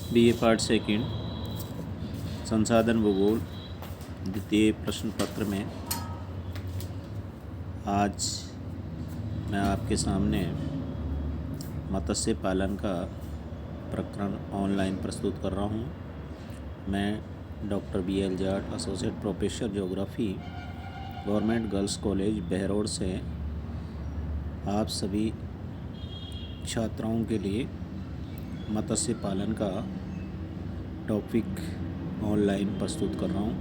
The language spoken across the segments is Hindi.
बीए पार्ट सेकंड संसाधन भूगोल द्वितीय प्रश्न पत्र में आज मैं आपके सामने मत्स्य पालन का प्रकरण ऑनलाइन प्रस्तुत कर रहा हूँ। मैं doctor BL Jat, associate professor geography, government girls college Behror से आप सभी छात्राओं के लिए मत्स्य पालन का टॉपिक ऑनलाइन प्रस्तुत कर रहा हूँ।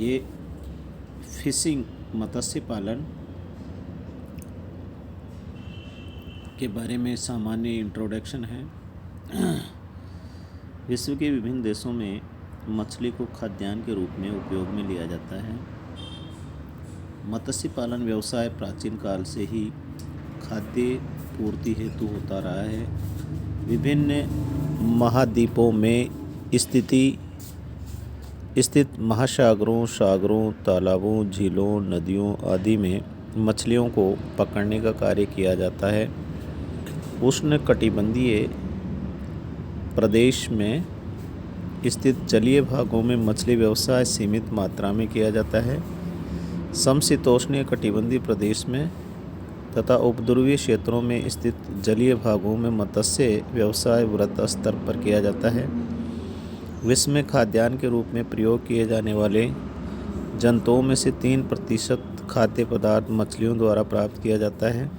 ये फिशिंग मत्स्य पालन के बारे में सामान्य इंट्रोडक्शन है। विश्व के विभिन्न देशों में मछली को खाद्यान्न के रूप में उपयोग में लिया जाता है। मत्स्य पालन व्यवसाय प्राचीन काल से ही खाद्य पूर्ति हेतु होता रहा है। विभिन्न महाद्वीपों में स्थित महासागरों, सागरों, तालाबों, झीलों, नदियों आदि में मछलियों को पकड़ने का कार्य किया जाता है। उष्णकटिबंधीय प्रदेश में स्थित जलीय भागों में मछली व्यवसाय सीमित मात्रा में किया जाता है। समशीतोष्णीय कटिबंधीय प्रदेश में तथा उपध्रुवीय क्षेत्रों में स्थित जलीय भागों में मत्स्य व्यवसाय वृहद स्तर पर किया जाता है। विश्व में खाद्यान्न के रूप में प्रयोग किए जाने वाले जंतुओं में से 3% खाद्य पदार्थ मछलियों द्वारा प्राप्त किया जाता है।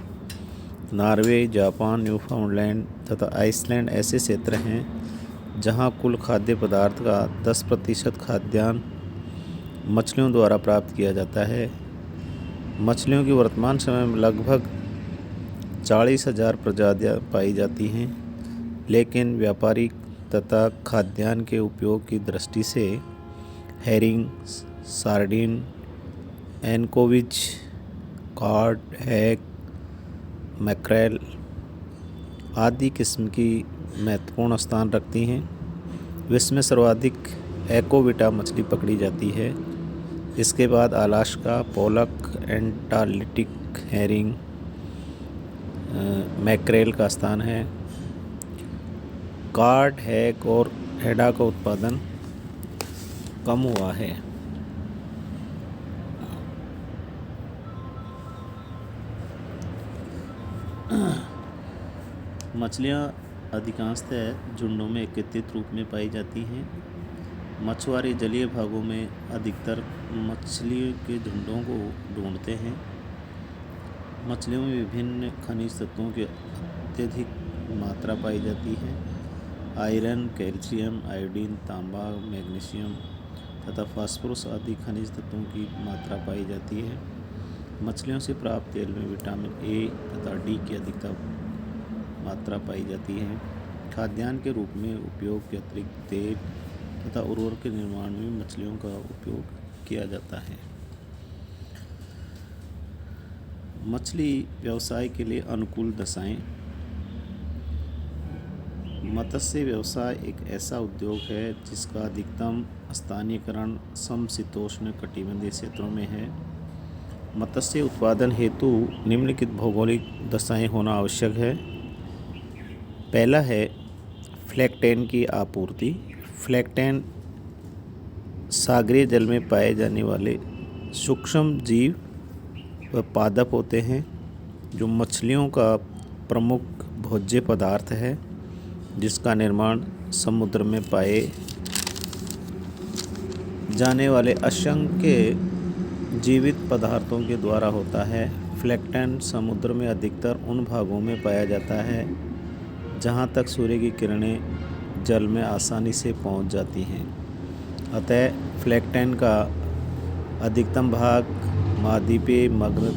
नॉर्वे, जापान, न्यूफाउंडलैंड तथा आइसलैंड ऐसे क्षेत्र हैं जहां कुल खाद्य पदार्थ का 10% खाद्यान्न मछलियों द्वारा प्राप्त किया जाता है। मछलियों की वर्तमान समय में लगभग 40,000 प्रजातियां पाई जाती हैं, लेकिन व्यापारिक तथा खाद्यान्न के उपयोग की दृष्टि से herring, sardine, anchovy, cod, hake, mackerel आदि किस्म की महत्वपूर्ण स्थान रखती हैं। विश्व में सर्वाधिक एक्वाविटा मछली पकड़ी जाती है। इसके बाद Alaska, pollock, Antarctic herring, mackerel का स्थान है। कॉड, हैक और हेडा का उत्पादन कम हुआ है। मछलियाँ अधिकांशतः झुंडों में एकत्रित रूप में पाई जाती हैं। मछुआरे जलीय भागों में अधिकतर मछलियों के झुंडों को ढूंढते हैं। मछलियों में विभिन्न खनिज तत्वों की अत्यधिक मात्रा पाई जाती है। आयरन, कैल्शियम, आयोडीन, तांबा, मैग्नीशियम तथा फास्फोरस आदि खनिज तत्वों की मात्रा पाई जाती है। मछलियों से प्राप्त तेल में विटामिन A तथा D की अधिकता मात्रा पाई जाती है। खाद्यान्न के रूप में उपयोग के अतिरिक्त तेल तथा उर्वरक के निर्माण में मछलियों का उपयोग किया जाता है। मछली व्यवसाय के लिए अनुकूल दशाएं। मत्स्य व्यवसाय एक ऐसा उद्योग है जिसका अधिकतम स्थानीयकरण समशीतोष्ण कटिबंधीय क्षेत्रों में है। मत्स्य उत्पादन हेतु निम्नलिखित भौगोलिक दशाएं होना आवश्यक है। पहला है प्लैंकटन की आपूर्ति। प्लैंकटन सागरीय जल में पाए जाने वाले सूक्ष्म जीव व पादप होते हैं जो मछलियों का प्रमुख भोज्य पदार्थ है, जिसका निर्माण समुद्र में पाए जाने वाले असंख्य जीवित पदार्थों के द्वारा होता है। प्लैंकटन समुद्र में अधिकतर उन भागों में पाया जाता है जहां तक सूर्य की किरणें जल में आसानी से पहुंच जाती हैं। अतः प्लैंकटन का अधिकतम भाग महाद्वीपीय मग्न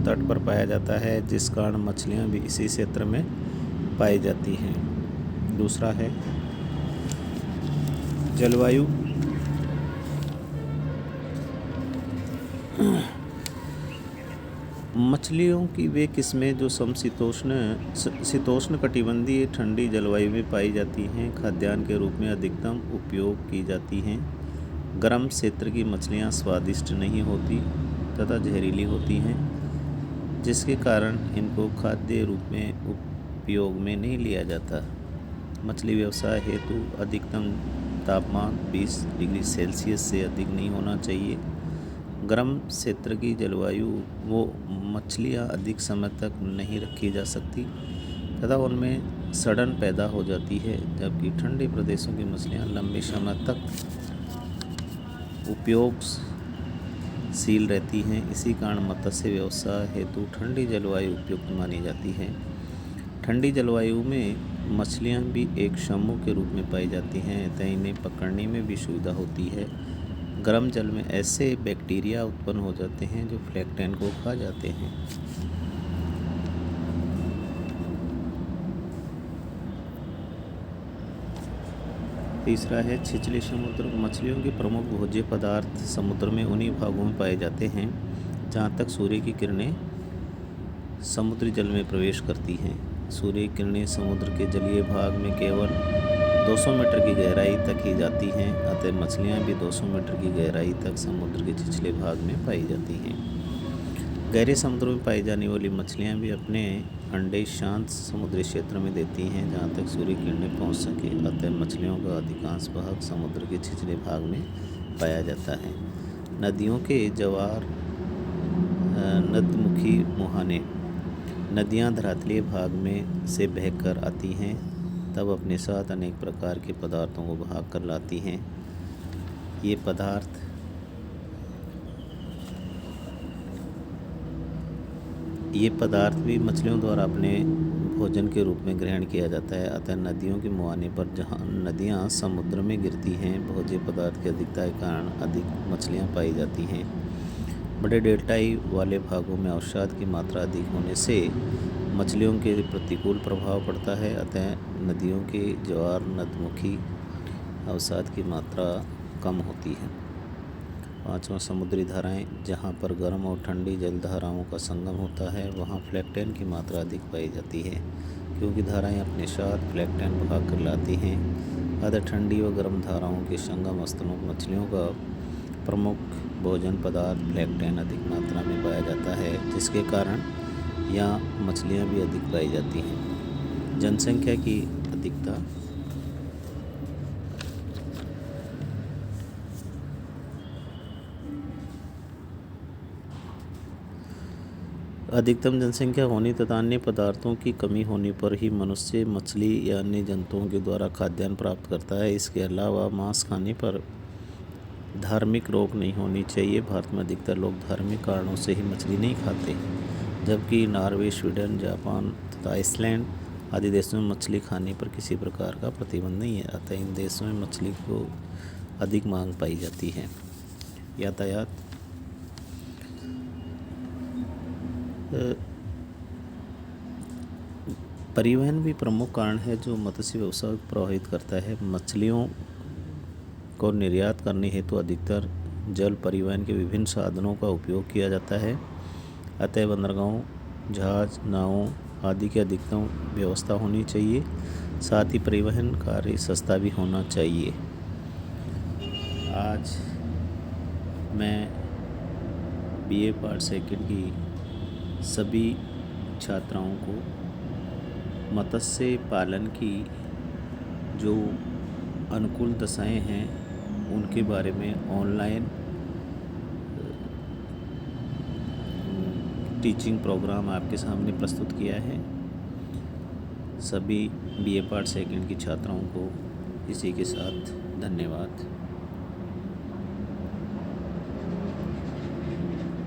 तट पर पाया जाता है, जिस कारण मछलियां भी इसी क्षेत्र में पाई जाती हैं। दूसरा है जलवायु। मछलियों की वे किस्में जो शीतोष्ण कटिबंधीय ठंडी जलवायु में पाई जाती हैं, खाद्यान्न के रूप में अधिकतम उपयोग की जाती हैं। गर्म क्षेत्र की मछलियाँ स्वादिष्ट नहीं होती तथा जहरीली होती हैं। जिसके कारण इनको खाद्य रूप में उपयोग में नहीं लिया जाता। मछली व्यवसाय हेतु अधिकतम तापमान 20 डिग्री सेल्सियस से अधिक नहीं होना चाहिए। गर्म क्षेत्र की जलवायु वो मछलियाँ अधिक समय तक नहीं रखी जा सकती तथा उनमें सड़न पैदा हो जाती है, जबकि ठंडे प्रदेशों की मछलियाँ लंबे समय तक उपयोगशील रहती हैं। इसी कारण मत्स्य व्यवसाय हेतु ठंडी जलवायु उपयुक्त मानी जाती है। ठंडी जलवायु में मछलियाँ भी एक समूह के रूप में पाई जाती हैं, अतः इन्हें पकड़ने में भी सुविधा होती है। गर्म जल में ऐसे बैक्टीरिया उत्पन्न हो जाते हैं जो प्लैंकटन को खा जाते हैं। तीसरा है छिछली समुद्र। मछलियों के प्रमुख भोज्य पदार्थ समुद्र में उन्हीं भागों में पाए जाते हैं जहाँ तक सूर्य की किरणें समुद्री जल में प्रवेश करती हैं। सूर्य की किरणें समुद्र के जलीय भाग में केवल 200 मीटर की गहराई तक ही जाती हैं, अतः मछलियाँ भी 200 मीटर की गहराई तक समुद्र के छिछले भाग में पाई जाती हैं। गहरे समुद्रों में पाई जाने वाली मछलियाँ भी अपने अंडे शांत समुद्री क्षेत्र में देती हैं जहाँ तक सूर्य किरणें पहुँच सके, अतः मछलियों का अधिकांश भाग समुद्र के छिछले भाग में पाया जाता है। नदियों के ज्वार नदमुखी मुहाने नदियाँ धरातलीय भाग में से बहकर आती हैं, तब अपने साथ अनेक प्रकार के पदार्थों को भाग कर लाती हैं। ये पदार्थ भी मछलियों द्वारा अपने भोजन के रूप में ग्रहण किया जाता है। अतः नदियों के मुहाने पर जहाँ नदियाँ समुद्र में गिरती हैं, भोज्य पदार्थ की अधिकता के कारण अधिक मछलियाँ पाई जाती हैं। बड़े डेल्टाई वाले भागों में अवसाद की मात्रा अधिक होने से मछलियों के प्रतिकूल प्रभाव पड़ता है, अतः नदियों के ज्वार नदमुखी अवसाद की मात्रा कम होती है। पाँचवां, समुद्री धाराएं। जहाँ पर गर्म और ठंडी जलधाराओं का संगम होता है वहाँ प्लैंकटन की मात्रा अधिक पाई जाती है, क्योंकि धाराएं अपने साथ प्लैंकटन भाग कर लाती हैं। अतः ठंडी व गर्म धाराओं के संगम स्थलों पर मछलियों का प्रमुख भोजन पदार्थ प्लैंकटन अधिक मात्रा में पाया जाता है, जिसके कारण यहाँ मछलियाँ भी अधिक पाई जाती हैं। जनसंख्या की अधिकता। अधिकतम जनसंख्या होने तथा अन्य पदार्थों की कमी होने पर ही मनुष्य मछली या अन्य जंतुओं के द्वारा खाद्यान्न प्राप्त करता है। इसके अलावा मांस खाने पर धार्मिक रोक नहीं होनी चाहिए। भारत में अधिकतर लोग धार्मिक कारणों से ही मछली नहीं खाते, जबकि नॉर्वे, स्वीडन, जापान तथा आइसलैंड आदि देशों में मछली खाने पर किसी प्रकार का प्रतिबंध नहीं है, अतः इन देशों में मछली को अधिक मांग पाई जाती है। यातायात। परिवहन भी प्रमुख कारण है जो मत्स्य व्यवसाय को प्रभावित करता है। मछलियों को निर्यात करने हेतु अधिकतर जल परिवहन के विभिन्न साधनों का उपयोग किया जाता है, अतः बंदरगाहों, जहाज, नावों आदि की अधिकतम व्यवस्था होनी चाहिए। साथ ही परिवहन कार्य सस्ता भी होना चाहिए। आज मैं बीए पार्ट सेकंड की सभी छात्राओं को मत्स्य पालन की जो अनुकूल दशाएं हैं उनके बारे में ऑनलाइन टीचिंग प्रोग्राम आपके सामने प्रस्तुत किया है। सभी बीए पार्ट सेकंड की छात्राओं को इसी के साथ धन्यवाद।